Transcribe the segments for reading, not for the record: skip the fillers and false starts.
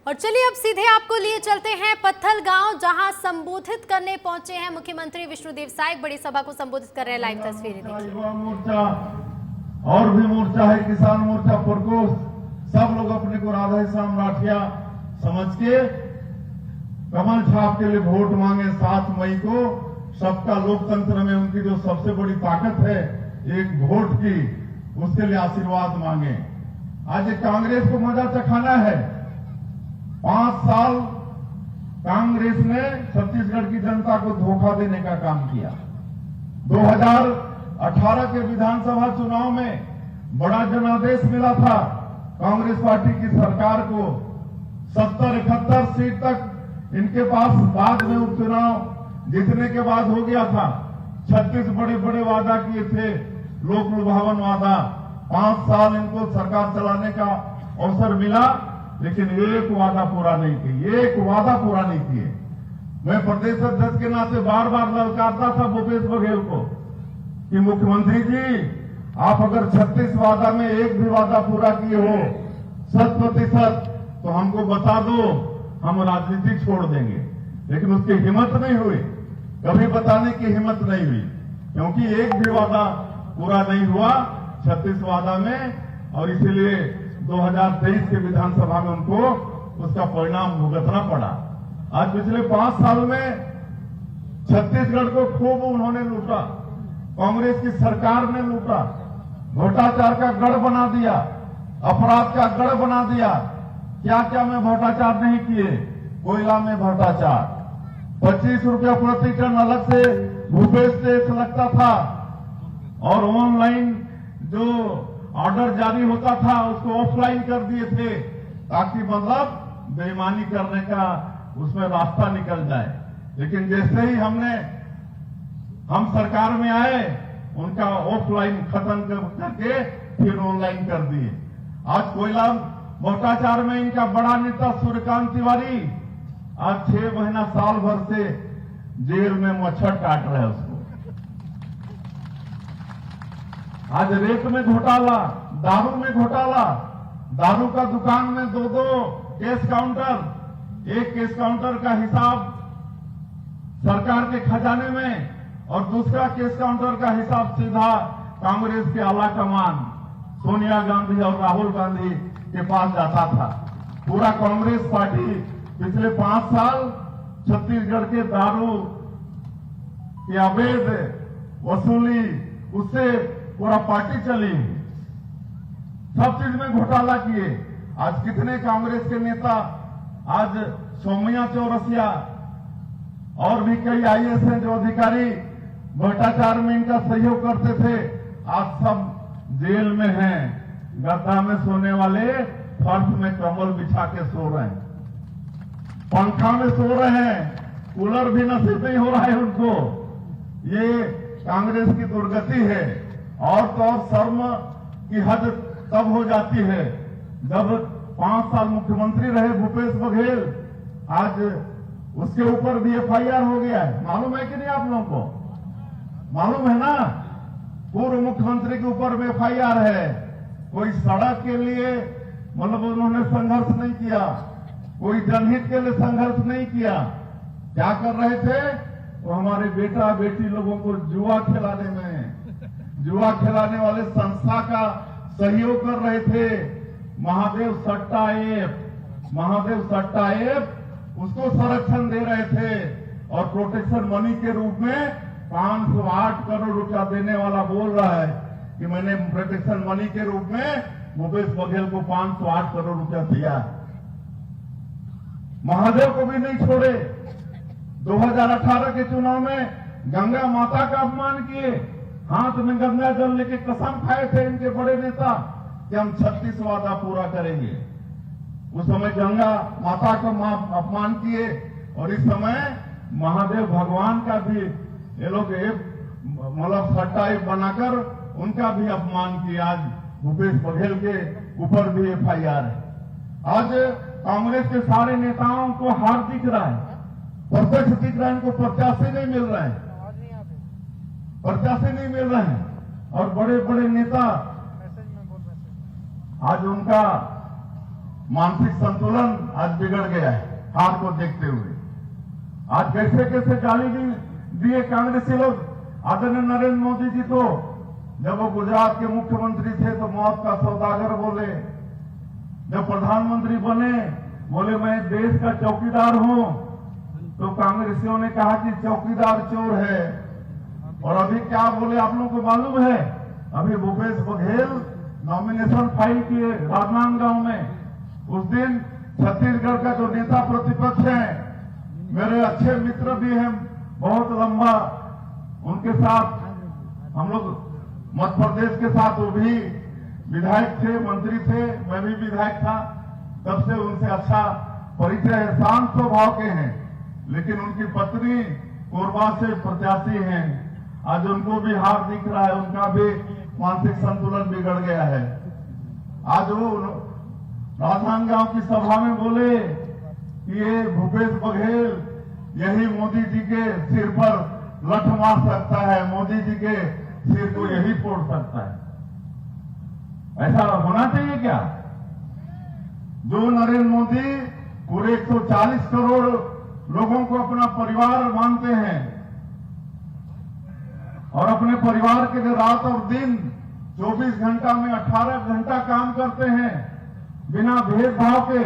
और चलिए अब सीधे आपको लिए चलते हैं पत्थल गांव, जहां संबोधित करने पहुंचे हैं मुख्यमंत्री विष्णुदेव साय। बड़ी सभा को संबोधित कर रहे हैं। लाइव तस्वीरें देखिए। युवा मोर्चा और भी मोर्चा है, किसान मोर्चा, प्रकोष्ठ, सब लोग अपने को राधे श्याम राठिया समझ के कमल छाप के लिए वोट मांगे 7 मई को। सबका लोकतंत्र में उनकी जो सबसे बड़ी ताकत है एक वोट की, उसके लिए आशीर्वाद मांगे। आज कांग्रेस को मजा चखाना है। 5 साल कांग्रेस ने छत्तीसगढ़ की जनता को धोखा देने का काम किया। 2018 के विधानसभा चुनाव में बड़ा जनादेश मिला था कांग्रेस पार्टी की सरकार को। 70-71 सीट तक इनके पास बाद में उपचुनाव जीतने के बाद हो गया था। 36 बड़े बड़े वादा किए थे, लोक लुभावन वादा। 5 साल इनको सरकार चलाने का अवसर मिला, लेकिन एक वादा पूरा नहीं किए, एक वादा पूरा नहीं किए। मैं प्रदेश अध्यक्ष के नाते बार बार ललकारता था भूपेश बघेल को कि मुख्यमंत्री जी, आप अगर 36 वादा में एक भी वादा पूरा किए हो 100%, तो हमको बता दो, हम राजनीति छोड़ देंगे। लेकिन उसकी हिम्मत नहीं हुई, कभी बताने की हिम्मत नहीं हुई, क्योंकि एक भी वादा पूरा नहीं हुआ 36 वादा में। और इसीलिए 2023 के विधानसभा में उनको उसका परिणाम भुगतना पड़ा। आज पिछले 5 साल में छत्तीसगढ़ को खूब उन्होंने लूटा, कांग्रेस की सरकार ने लूटा, भ्रष्टाचार का गढ़ बना दिया, अपराध का गढ़ बना दिया। क्या क्या में भ्रष्टाचार नहीं किए? कोयला में भ्रष्टाचार, 25 रुपया प्रति टन अलग से भूपेश टैक्स लगता था, और ऑनलाइन जो ऑर्डर जारी होता था उसको ऑफलाइन कर दिए थे, ताकि मतलब बेईमानी करने का उसमें रास्ता निकल जाए। लेकिन जैसे ही हम सरकार में आए, उनका ऑफलाइन खत्म करके फिर ऑनलाइन कर दिए। आज कोयला भ्रष्टाचार में इनका बड़ा नेता सूर्यकांत तिवारी आज 6 महीना साल भर से जेल में मच्छर काट रहे हैं उसको। आज रेत में घोटाला, दारू में घोटाला, दारू का दुकान में 2-2 केस काउंटर, एक केस काउंटर का हिसाब सरकार के खजाने में और दूसरा केस काउंटर का हिसाब सीधा कांग्रेस के आला कमान सोनिया गांधी और राहुल गांधी के पास जाता था। पूरा कांग्रेस पार्टी पिछले 5 साल छत्तीसगढ़ के दारू की अवैध वसूली, उससे पूरा पार्टी चली, सब चीज में घोटाला किए। आज कितने कांग्रेस के नेता, आज सौम्या चौरसिया और भी कई आईएएस हैं जो अधिकारी भ्रष्टाचार में इनका सहयोग करते थे, आज सब जेल में हैं। गद्दा में सोने वाले फर्श में कम्बल बिछा के सो रहे हैं, पंखा में सो रहे हैं, कूलर भी नसीब नहीं हो रहा है उनको। ये कांग्रेस की दुर्गति है। और तो और शर्म की हद तब हो जाती है जब 5 साल मुख्यमंत्री रहे भूपेश बघेल, आज उसके ऊपर भी एफआईआर हो गया है। मालूम है कि नहीं आप लोगों को? मालूम है ना? पूर्व मुख्यमंत्री के ऊपर भी एफआईआर है। कोई सड़क के लिए मतलब उन्होंने संघर्ष नहीं किया, कोई जनहित के लिए संघर्ष नहीं किया। क्या कर रहे थे? वो हमारे बेटा बेटी लोगों को जुआ खिलाने में, जुआ खिलाने वाले संस्था का सहयोग कर रहे थे। महादेव सट्टा ऐप उसको संरक्षण दे रहे थे, और प्रोटेक्शन मनी के रूप में 508 करोड़ रुपया देने वाला बोल रहा है कि मैंने प्रोटेक्शन मनी के रूप में भूपेश बघेल को 508 करोड़ रुपया दिया। महादेव को भी नहीं छोड़े। 2018 के चुनाव में गंगा माता का अपमान किए, हाथ में गंगा जल लेके कसम खाए थे इनके बड़े नेता कि हम 36 वादा पूरा करेंगे। उस समय गंगा माता का अपमान किए, और इस समय महादेव भगवान का भी ये लोग मतलब सट्टा बनाकर उनका भी अपमान किया। आज भूपेश बघेल के ऊपर भी एफआईआर है। आज कांग्रेस के सारे नेताओं को हार दिख रहा है, प्रत्यक्ष दिख रहा है, इनको प्रत्याशी नहीं मिल रहे हैं, प्रत्याशी नहीं मिल रहे हैं। और बड़े बड़े नेता आज उनका मानसिक संतुलन आज बिगड़ गया है हार को देखते हुए। आज कैसे कैसे गाली दिए कांग्रेसी लोग आदरणीय नरेंद्र मोदी जी को। जब वो गुजरात के मुख्यमंत्री थे तो मौत का सौदागर बोले, जब प्रधानमंत्री बने बोले मैं देश का चौकीदार हूं, तो कांग्रेसियों ने कहा कि चौकीदार चोर है। और अभी क्या बोले आप लोगों को मालूम है? अभी भूपेश बघेल नॉमिनेशन फाइल किए राजनांदगांव में। उस दिन छत्तीसगढ़ का जो नेता प्रतिपक्ष है, मेरे अच्छे मित्र भी हैं बहुत लंबा, उनके साथ हम लोग मध्य प्रदेश के साथ वो भी विधायक थे, मंत्री थे, मैं भी विधायक था, तब से उनसे अच्छा परिचय है। शांत स्वभाव के हैं, लेकिन उनकी पत्नी कोरबा से प्रत्याशी हैं। आज उनको भी हार दिख रहा है, उनका भी मानसिक संतुलन बिगड़ गया है। आज वो राजनांदगांव की सभा में बोले कि ये भूपेश बघेल यही मोदी जी के सिर पर लठ मार सकता है, मोदी जी के सिर को यही फोड़ सकता है। ऐसा होना चाहिए क्या? जो नरेंद्र मोदी पूरे 140 करोड़ लोगों को अपना परिवार मानते हैं और अपने परिवार के लिए रात और दिन 24 घंटा में 18 घंटा काम करते हैं बिना भेदभाव के,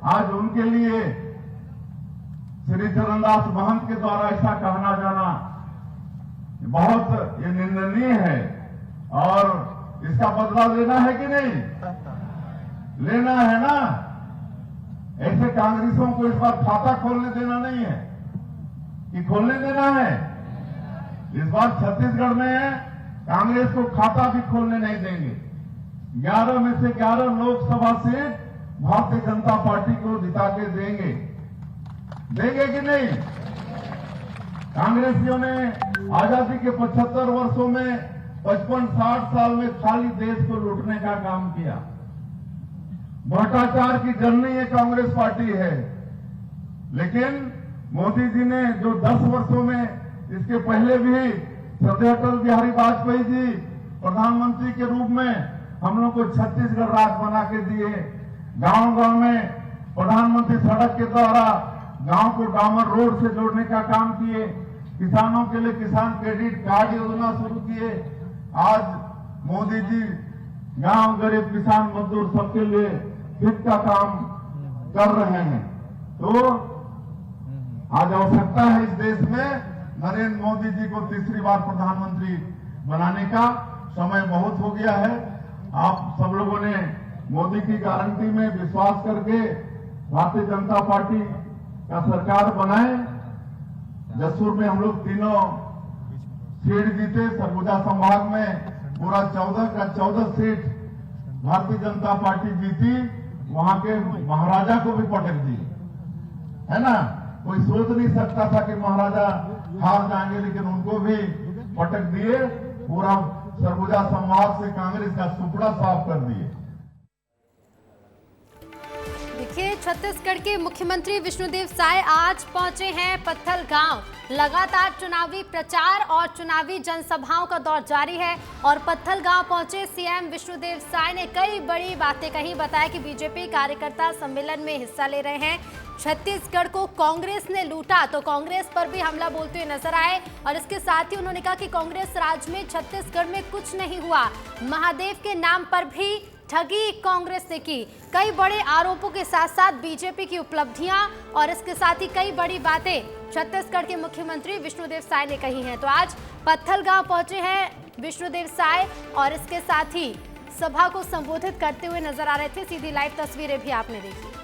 आज उनके लिए श्री चरणदास महंत के द्वारा ऐसा कहना जाना बहुत ये निंदनीय है। और इसका बदला लेना है कि नहीं? लेना है ना। ऐसे कांग्रेसियों को इस बार खाता खोलने देना नहीं है कि खोलने देना है। इस बार छत्तीसगढ़ में कांग्रेस को खाता भी खोलने नहीं देंगे। 11 में से 11 लोकसभा सीट भारतीय जनता पार्टी को जिता के देंगे कि नहीं? कांग्रेसियों ने आजादी के 75 वर्षों में 55-60 साल में खाली देश को लूटने का काम किया। भ्रष्टाचार की जननी ये कांग्रेस पार्टी है। लेकिन मोदी जी ने जो 10 वर्षों में, इसके पहले भी श्रद्धेय अटल बिहारी वाजपेयी जी प्रधानमंत्री के रूप में हम लोग को छत्तीसगढ़ राज्य बना के दिए। गांव-गांव में प्रधानमंत्री सड़क के द्वारा गांव को डामर रोड से जोड़ने का काम किए। किसानों के लिए किसान क्रेडिट कार्ड योजना शुरू किए। आज मोदी जी गांव, गरीब, किसान, मजदूर सबके लिए हित का काम कर रहे हैं। तो आज आवश्यकता है इस देश में नरेंद्र मोदी जी को तीसरी बार प्रधानमंत्री बनाने का। समय बहुत हो गया है। आप सब लोगों ने मोदी की गारंटी में विश्वास करके भारतीय जनता पार्टी का सरकार बनाए। जसूर में हम लोग 3 सीट जीते। सरगुजा संभाग में पूरा 14 का 14 सीट भारतीय जनता पार्टी जीती। वहां के महाराजा को भी पटक दी, है ना। कोई सोच नहीं सकता था कि महाराजा हार जाएंगे, लेकिन उनको भी पटक दिए। पूरा सरगुजा संभाग से कांग्रेस का सुपड़ा साफ कर दिए। देखिए, छत्तीसगढ़ के मुख्यमंत्री विष्णुदेव साय आज पहुंचे हैं पत्थल गांव। लगातार चुनावी प्रचार और चुनावी जनसभाओं का दौर जारी है और पत्थल गांव पहुंचे सीएम विष्णुदेव साय ने कई बड़ी बातें कही। बताया कि बीजेपी कार्यकर्ता सम्मेलन में हिस्सा ले रहे हैं। छत्तीसगढ़ को कांग्रेस ने लूटा तो कांग्रेस पर भी हमला बोलते हुए नजर आए और इसके साथ ही उन्होंने कहा कि कांग्रेस राज में छत्तीसगढ़ में कुछ नहीं हुआ। महादेव के नाम पर भी ठगी कांग्रेस ने की। कई बड़े आरोपों के साथ साथ बीजेपी की उपलब्धियां और इसके साथ ही कई बड़ी बातें छत्तीसगढ़ के मुख्यमंत्री विष्णुदेव साय ने कही हैं। तो आज पत्थल गांव पहुंचे हैं विष्णुदेव साय और इसके साथ ही सभा को संबोधित करते हुए नजर आ रहे थे। सीधी लाइव तस्वीरें भी आपने देखी।